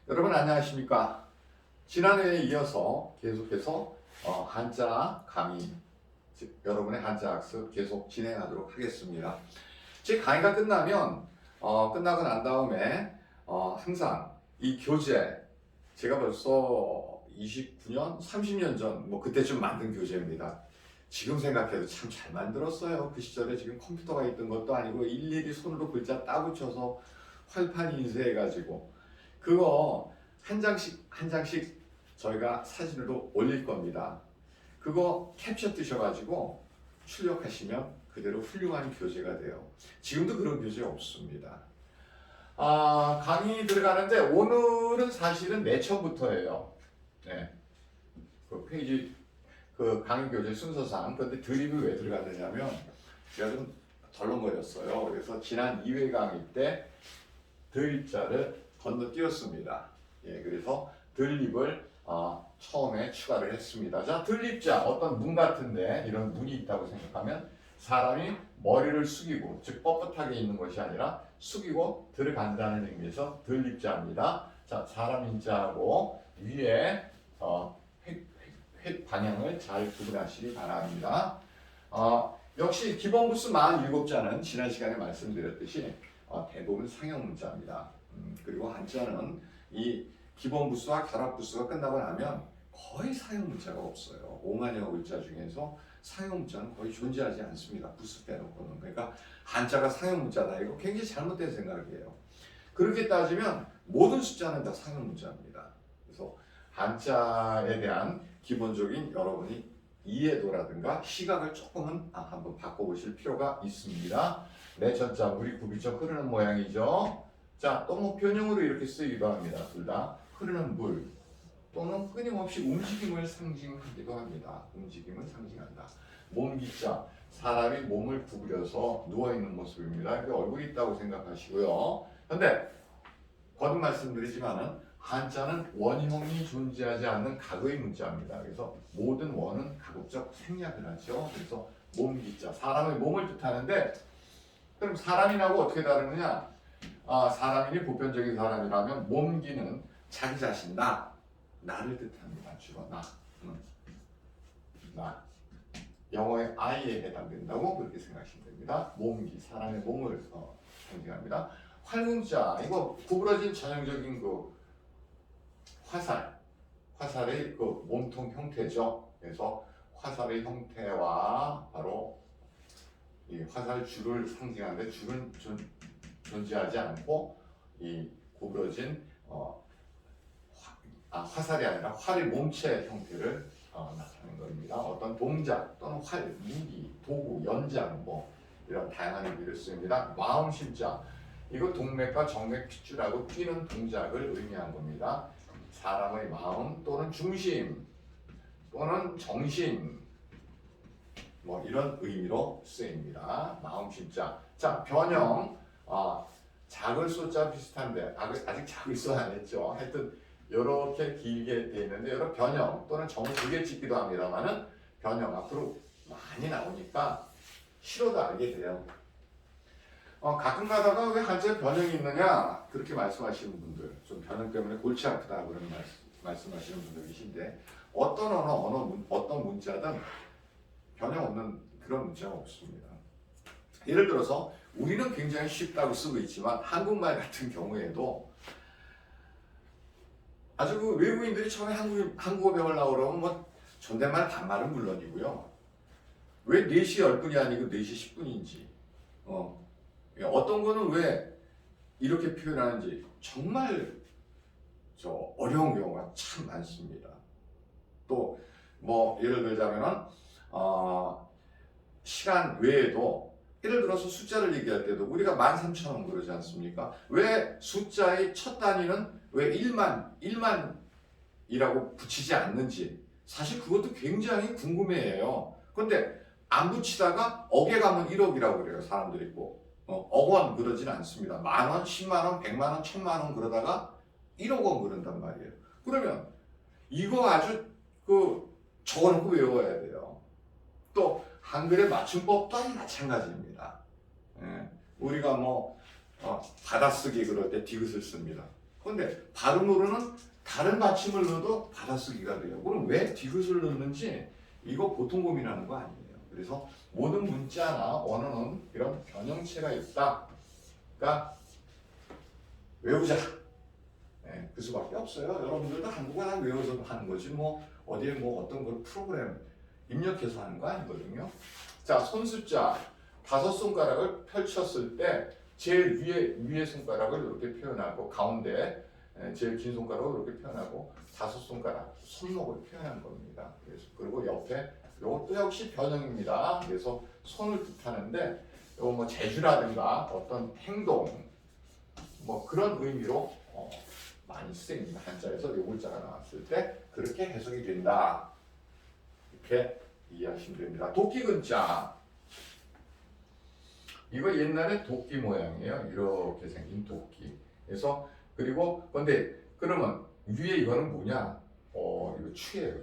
여러분 안녕하십니까? 지난해에 이어서 계속해서 한자 강의, 즉 여러분의 한자 학습 계속 진행하도록 하겠습니다. 제 강의가 끝나면 끝나고 난 다음에 항상 이 교재, 제가 벌써 29년, 30년 전 뭐 그때쯤 만든 교재입니다. 지금 생각해도 참 잘 만들었어요. 그 시절에 지금 컴퓨터가 있던 것도 아니고 일일이 손으로 글자 따붙여서 활판 인쇄해가지고 그거 한 장씩 한 장씩 저희가 사진으로 올릴 겁니다. 그거 캡처 뜨셔가지고 출력하시면 그대로 훌륭한 교재가 돼요. 지금도 그런 교재 없습니다. 강의 들어가는데 오늘은 사실은 맨 처음부터예요. 네. 그 페이지 그 강의 교재 순서상. 근데 드립이 왜 들어갔느냐면 제가 좀 덜렁거렸어요. 그래서 지난 2회 강의 때 드립자를 건너뛰었습니다. 예, 그래서 드립을 처음에 추가를 했습니다. 자, 드립자 어떤 문 같은데 이런 문이 있다고 생각하면 사람이 머리를 숙이고, 즉 뻣뻣하게 있는 것이 아니라 숙이고 들어간다는 의미에서 드립자입니다. 자, 사람 인자하고 위에 획 방향을 잘 구분하시기 바랍니다. 역시 기본 부수 47자는 지난 시간에 말씀드렸듯이 대부분 상형 문자입니다. 그리고 한자는 이 기본 부수와 결합 부수가 끝나고 나면 거의 사용 문자가 없어요. 5만여 글자 중에서 사용 문자는 거의 존재하지 않습니다. 부수 빼놓고는. 그러니까 한자가 사용 문자다. 이거 굉장히 잘못된 생각이에요. 그렇게 따지면 모든 숫자는 다 사용 문자입니다. 그래서 한자에 대한 기본적인 여러분이 이해도라든가 시각을 조금은 한번 바꿔보실 필요가 있습니다. 내전자 물이 굽이죠. 흐르는 모양이죠. 자, 또 뭐 변형으로 이렇게 쓰이기도 합니다. 둘 다 흐르는 물 또는 끊임없이 움직임을 상징하기도 합니다. 움직임을 상징한다. 몸기자, 사람이 몸을 구부려서 누워있는 모습입니다. 이렇게 얼굴이 있다고 생각하시고요. 근데 거듭 말씀드리지만은 한자는 원형이 존재하지 않는 각의 문자입니다. 그래서 모든 원은 가급적 생략을 하죠. 그래서 몸기자, 사람의 몸을 뜻하는데 그럼 사람이라고 어떻게 다르느냐? 사람이니 보편적인 사람이라면 몸기는 자기 자신, 나를 뜻합니다. 주로 나. 영어의 I에 해당된다고 그렇게 생각하시면 됩니다. 몸기, 사람의 몸을 상징합니다. 활궁자, 이거 구부러진 전형적인 그 화살의 그 몸통 형태죠. 그래서 화살의 형태와 바로 이 화살 줄을 상징하는데 줄은 존재하지 않고 이 구부러진 화살이 아니라 활의 몸체 형태를 나타내는 겁니다. 어떤 동작 또는 활, 무기, 도구, 연장 뭐 이런 다양한 의미를 씁니다. 마음심자, 이거 동맥과 정맥 핏줄하고 뛰는 동작을 의미한 겁니다. 사람의 마음 또는 중심 또는 정신 뭐 이런 의미로 쓰입니다. 마음심자. 자, 변형. 작을 쏘자 비슷한데 아직 작을 쏘 안 했죠. 하여튼 이렇게 길게 돼 있는데 여러 변형 또는 정 두개 찍기도 합니다만은 변형 앞으로 많이 나오니까 싫어도 알게 돼요. 가끔 가다가 왜 한자에 변형이 있느냐 그렇게 말씀하시는 분들, 좀 변형 때문에 골치 아프다 그런 말씀하시는 분들 계신데 어떤 어떤 문자든 변형 없는 그런 문자가 없습니다. 예를 들어서 우리는 굉장히 쉽다고 쓰고 있지만 한국말 같은 경우에도 아주 그 외국인들이 처음에 한국어 배우려고 그러면 뭐 존댓말 반말은 물론이고요. 왜 4시 10분이 아니고 4시 10분인지 어떤 거는 왜 이렇게 표현하는지 정말 어려운 경우가 참 많습니다. 또 뭐 예를 들자면은 시간 외에도 예를 들어서 숫자를 얘기할 때도 우리가 13,000원 그러지 않습니까? 왜 숫자의 첫 단위는 왜 1만이라고 붙이지 않는지 사실 그것도 굉장히 궁금해해요. 근데 안 붙이다가 억에 가면 1억이라고 그래요. 사람들이 꼭 억원 그러진 않습니다. 만원, 10만원, 100만원, 1000만원 그러다가 1억원 그런단 말이에요. 그러면 이거 아주 적어놓고 외워야 돼요. 또 한글의 맞춤법 또한 마찬가지입니다. 우리가 뭐 받아쓰기 그럴 때 디귿을 씁니다. 그런데 발음으로는 다른 받침을 넣어도 받아쓰기가 돼요. 그럼 왜 디귿을 넣는지 이거 보통 고민하는 거 아니에요. 그래서 모든 문자나 언어는 이런 변형체가 있다. 그러니까 외우자. 네, 그 수밖에 없어요. 여러분들도 한국어 다 외워서 하는 거지 뭐 어디에 뭐 어떤 걸 프로그램 입력해서 하는 거 아니거든요. 자, 손숫자 5손가락을 펼쳤을 때 제일 위에 손가락을 이렇게 표현하고 가운데 제일 긴 손가락을 이렇게 표현하고 5손가락 손목을 표현한 겁니다. 그래서 그리고 옆에 이것도 역시 변형입니다. 그래서 손을 뜻하는데 이거 뭐 재주라든가 어떤 행동 뭐 그런 의미로 많이 쓰입니다. 한자에서 요 글자가 나왔을 때 그렇게 해석이 된다. 이렇게 이해하시면 됩니다. 도끼 근자 이거 옛날에 도끼 모양이에요. 이렇게 생긴 도끼. 그래서 그리고 근데 그러면 위에 이거는 뭐냐? 이거 추예요.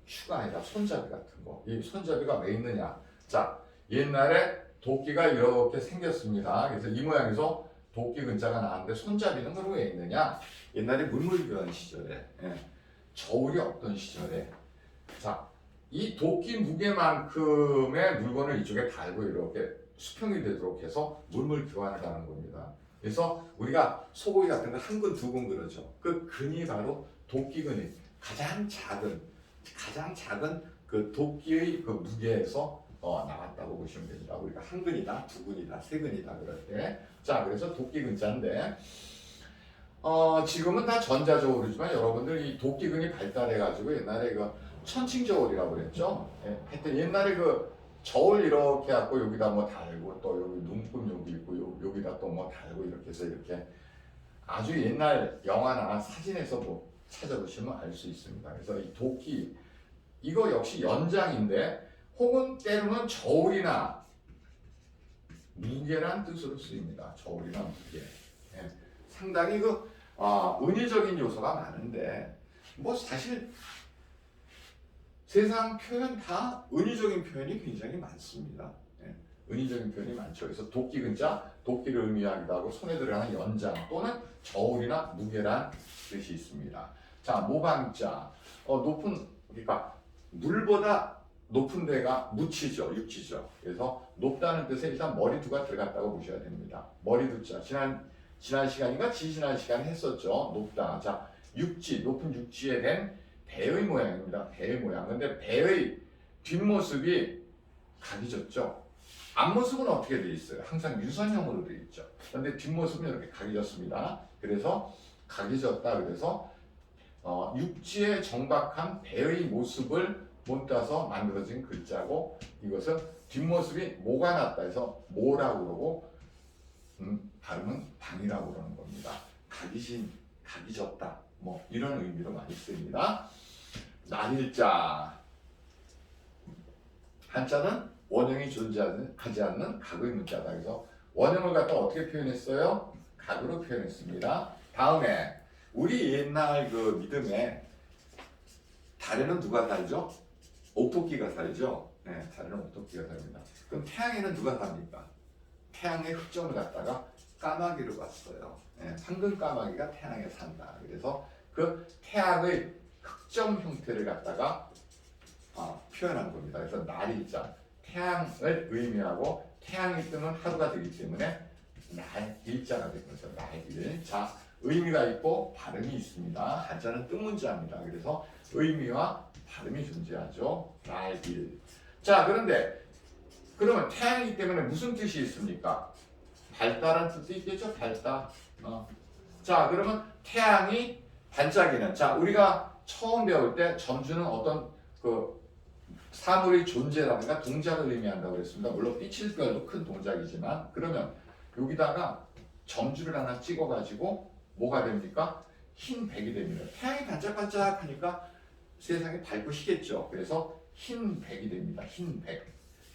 추가 아니라 손잡이 같은 거. 이 손잡이가 왜 있느냐? 자, 옛날에 도끼가 이렇게 생겼습니다. 그래서 이 모양에서 도끼 근자가 나왔는데 손잡이는 그럼 왜 있느냐? 옛날에 물물교환 시절에 저울이 없던 시절에 자, 이 도끼 무게만큼의 물건을 이쪽에 달고 이렇게 수평이 되도록 해서 물물 교환을 하는 겁니다. 그래서 우리가 소고기 같은 거 한 근, 두 근 그러죠. 그 근이 바로 도끼근이 가장 작은 그 도끼의 그 무게에서 나왔다고 보시면 됩니다. 우리가 한 근이다, 두 근이다, 세 근이다 그럴 때. 자, 그래서 도끼 근자인데 지금은 다 전자저울이지만 여러분들 이 도끼근이 발달해가지고 옛날에 그 천칭저울이라고 그랬죠. 예, 하여튼 옛날에 그 저울 이렇게 갖고 여기다 뭐 달고 또 여기 눈금 여기 있고 여기다 또 뭐 달고 이렇게 해서 이렇게 아주 옛날 영화나 사진에서 뭐 찾아보시면 알 수 있습니다. 그래서 이 도끼 이거 역시 연장인데 혹은 때로는 저울이나 무게란 뜻으로 쓰입니다. 저울이나 무게. 예, 상당히 그 은유적인 요소가 많은데 뭐 사실 세상 표현 다 은유적인 표현이 굉장히 많습니다. 예, 은유적인 표현이 많죠. 그래서 도끼 근자, 도끼를 의미하기도 하고 손에 들어가는 연장 또는 저울이나 무게란 뜻이 있습니다. 자, 모방자, 그러니까 물보다 높은 데가 무치죠, 육지죠. 그래서 높다는 뜻에 일단 머리두가 들어갔다고 보셔야 됩니다. 머리두자, 지난 시간인가 지지난 시간에 했었죠. 높다. 자, 육지, 높은 육지에 된 배의 모양입니다. 배의 모양. 근데 배의 뒷모습이 각이 졌죠. 앞모습은 어떻게 되어 있어요? 항상 유선형으로 되어 있죠. 그런데 뒷모습은 이렇게 각이 졌습니다. 그래서 각이 졌다. 그래서 육지에 정박한 배의 모습을 못 따서 만들어진 글자고 이것은 뒷모습이 모가 났다 해서 모라고 그러고 발음은 방이라고 그러는 겁니다. 각이 졌다. 뭐 이런 의미로 많이 쓰입니다. 날일자 한자는 원형이 존재하지 않는 각의 문자다. 그래서 원형을 갖다 어떻게 표현했어요? 각으로 표현했습니다. 다음에 우리 옛날 그 믿음에 달에는 누가 살죠? 옥토끼가 살죠. 네, 달에는 옥토끼가 삽니다. 그럼 태양에는 누가 삽니까? 태양의 흑점을 갖다가 까마귀로 봤어요. 네, 황금 까마귀가 태양에 산다. 그래서 그 태양의 흑점 형태를 갖다가 표현한 겁니다. 그래서 날일자, 태양을 의미하고 태양이 뜨는 하루가 되기 때문에 날일자가 된 거죠. 날일. 자, 의미가 있고 발음이 있습니다. 한자는 뜻문자입니다. 그래서 의미와 발음이 존재하죠. 날일. 자, 그러면 태양이기 때문에 무슨 뜻이 있습니까? 밝다라는 뜻도 있겠죠. 밝다. 자, 그러면 태양이 반짝이는. 자, 우리가 처음 배울 때 점주는 어떤 그 사물의 존재라든가 동작을 의미한다고 그랬습니다. 물론 빛일 별도 큰 동작이지만 그러면 여기다가 점주를 하나 찍어가지고 뭐가 됩니까? 흰 백이 됩니다. 태양이 반짝반짝하니까 세상이 밝으시겠죠. 그래서 흰 백이 됩니다. 흰 백.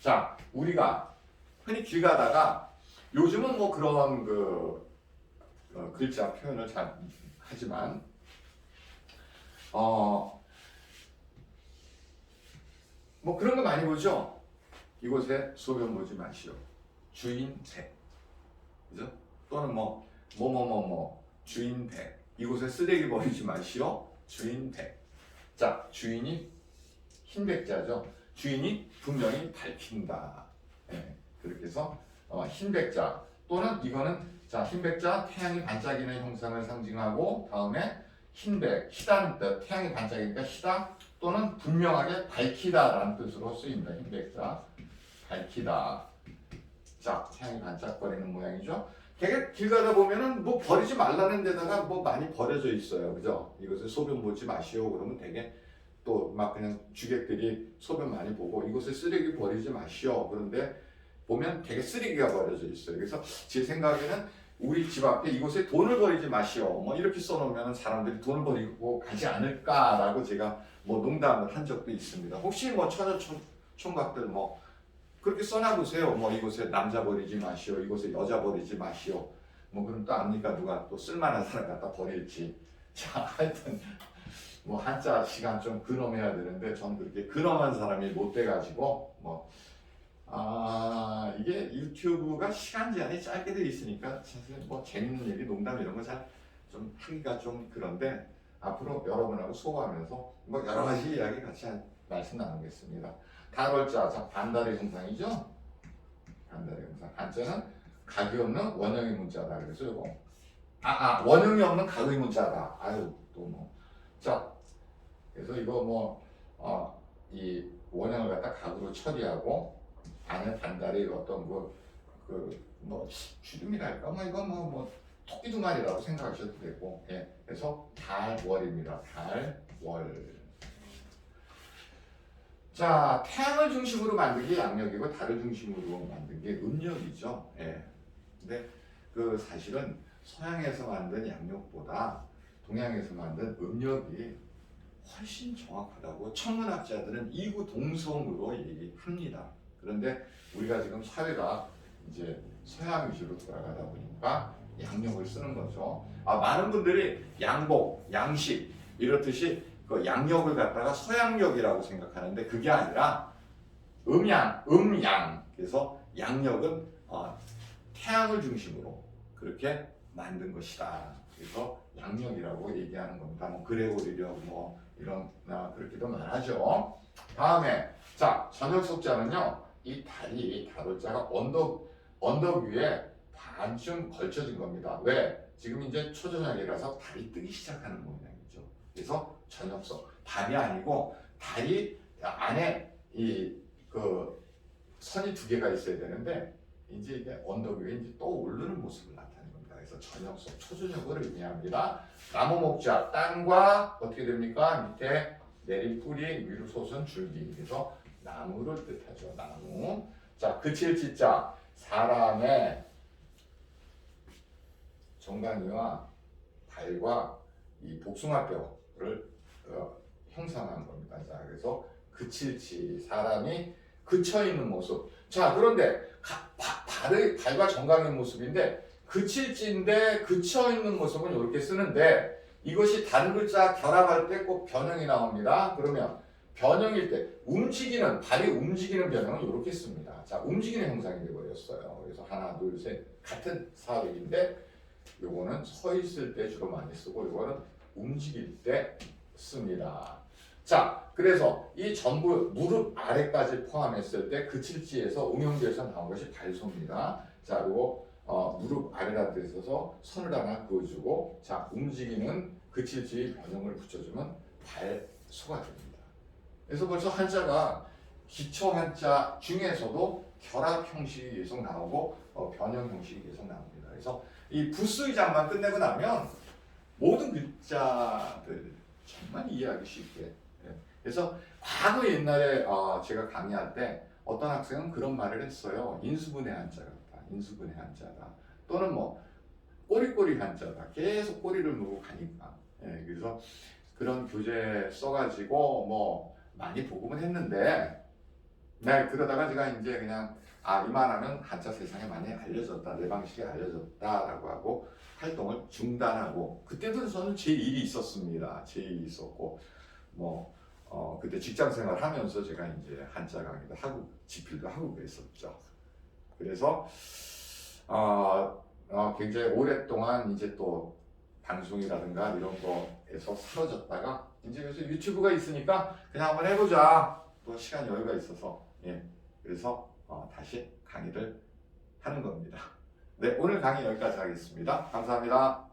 자, 우리가 흔히 길 가다가 요즘은 뭐 그런 글자 표현을 잘 하지만 뭐 그런 거 많이 보죠. 이곳에 소변 보지 마시오. 주인 백. 그죠? 또는 주인 백. 이곳에 쓰레기 버리지 마시오. 주인 백. 자, 주인이 흰 백자죠. 주인이 분명히 밝힌다. 예, 그렇게 해서 흰 백자 또는 이거는 자, 흰 백자 태양이 반짝이는 형상을 상징하고 다음에 흰백, 희다는 뜻, 태양이 반짝이니까 희다 또는 분명하게 밝히다라는 뜻으로 쓰입니다. 흰 백자, 밝히다. 자, 태양이 반짝거리는 모양이죠. 되게 길 가다 보면은 뭐 버리지 말라는 데다가 뭐 많이 버려져 있어요. 그죠? 이것을 소변 보지 마시오. 그러면 되게 또 막 그냥 주객들이 소변 많이 보고 이곳에 쓰레기 버리지 마시오. 그런데 보면 되게 쓰레기가 버려져 있어요. 그래서 제 생각에는 우리 집 앞에 이곳에 돈을 버리지 마시오. 뭐 이렇게 써놓으면 사람들이 돈을 버리고 가지 않을까라고 제가 뭐 농담을 한 적도 있습니다. 혹시 뭐 처녀 총각들 뭐 그렇게 써놔보세요. 뭐 이곳에 남자 버리지 마시오. 이곳에 여자 버리지 마시오. 뭐 그럼 또 압니까? 누가 또 쓸만한 사람 갖다 버릴지. 자, 하여튼 뭐 한자 시간 좀 근엄해야 되는데 전 그렇게 근엄한 사람이 못 돼가지고 뭐 이게 유튜브가 시간 제한이 짧게 돼 있으니까 사실 뭐 재밌는 얘기, 농담 이런 거 잘 좀 하기가 좀 그런데 앞으로 여러분하고 소화하면서 뭐 여러 가지 이야기 같이 말씀 나누겠습니다. 다월자, 자 반달의 형상이죠. 반달의 형상. 한자는 각이 없는 원형의 문자다. 그래서 이거 원형이 없는 각의 문자다. 아유 또 뭐. 자 그래서 이거 뭐 이 원형을 갖다 각으로 처리하고 안에 반달이 어떤 뭐 주름이랄까 뭐 이건 뭐 토끼 두 마리라고 생각하셔도 되고 예. 그래서 달월입니다. 달월. 자, 태양을 중심으로 만든 게 양력이고 달을 중심으로 만든 게 음력이죠. 예. 근데 그 사실은 서양에서 만든 양력보다 동양에서 만든 음력이 훨씬 정확하다고 천문학자들은 이구동성으로 얘기합니다. 그런데 우리가 지금 사회가 이제 서양 위주로 돌아가다 보니까 양력을 쓰는 거죠. 많은 분들이 양복, 양식 이렇듯이 그 양력을 갖다가 서양력이라고 생각하는데 그게 아니라 음양. 그래서 양력은 태양을 중심으로 그렇게 만든 것이다. 그래서 양력이라고 얘기하는 겁니다. 뭐 그레고리력 뭐 이런 그렇게도 말하죠. 다음에 자 저녁 석자는요. 이 달이 달월자가 언덕 위에 반쯤 걸쳐진 겁니다. 왜? 지금 이제 초저녁이라서 달이 뜨기 시작하는 모양이죠. 그래서 저녁석 밤이 아니고 달이 안에 그 선이 두 개가 있어야 되는데 이제 이게 언덕 위에 이제 또 오르는 모습을 나타내는 겁니다. 그래서 저녁석 초저녁을 의미합니다. 나무 목자 땅과 어떻게 됩니까? 밑에 내린 뿌리 위로 솟은 줄기. 그래서 나무를 뜻하죠. 나무. 자 그칠 지자 사람의 정강이와 달과 이 복숭아뼈를 형상한 겁니다. 자, 그래서 그칠지 사람이 그쳐 있는 모습. 자, 그런데 달과 정강의 모습인데 그칠지인데 그쳐 있는 모습은 이렇게 쓰는데 이것이 다른 글자 결합할 때 꼭 변형이 나옵니다. 그러면 변형일 때 달이 움직이는 변형은 이렇게 씁니다. 자, 움직이는 형상이 되어버렸어요. 그래서 하나, 둘, 셋 같은 사역인데 요거는 서 있을 때 주로 많이 쓰고 요거는 움직일 때 씁니다. 자, 그래서 이 전부 무릎 아래까지 포함했을 때 그칠지에서 응용돼서 나온 것이 발소입니다. 자, 요거 무릎 아래라는 데 있어서 선을 하나 그어주고 자, 움직이는 그칠지의 변형을 붙여주면 발소가 됩니다. 그래서 벌써 한자가 기초 한자 중에서도 결합 형식이 계속 나오고 변형 형식이 계속 나옵니다. 그래서 이 부수의장만 끝내고 나면 모든 글자들 정말 이해하기 쉽게. 그래서 과거 옛날에 제가 강의할 때 어떤 학생은 그런 말을 했어요. 인수분해 한자 같다. 인수분해 한자다. 또는 뭐 꼬리꼬리 한자다. 계속 꼬리를 물고 가니까. 그래서 그런 교재 써가지고 뭐 많이 보고는 했는데 그러다가 제가 이제 그냥 이만하면 한자 세상에 많이 알려졌다. 내 방식이 알려졌다라고 하고 활동을 중단하고 그때도 저는 제 일이 있었습니다. 제 일이 있었고 그때 직장 생활 하면서 제가 이제 한자 강의도 하고 집필도 하고 그랬었죠. 그래서 굉장히 오랫동안 이제 또 방송이라든가 이런 거에서 사라졌다가 이제 그래서 유튜브가 있으니까 그냥 한번 해보자. 또 시간 여유가 있어서 그래서 다시 강의를 하는 겁니다. 네, 오늘 강의 여기까지 하겠습니다. 감사합니다.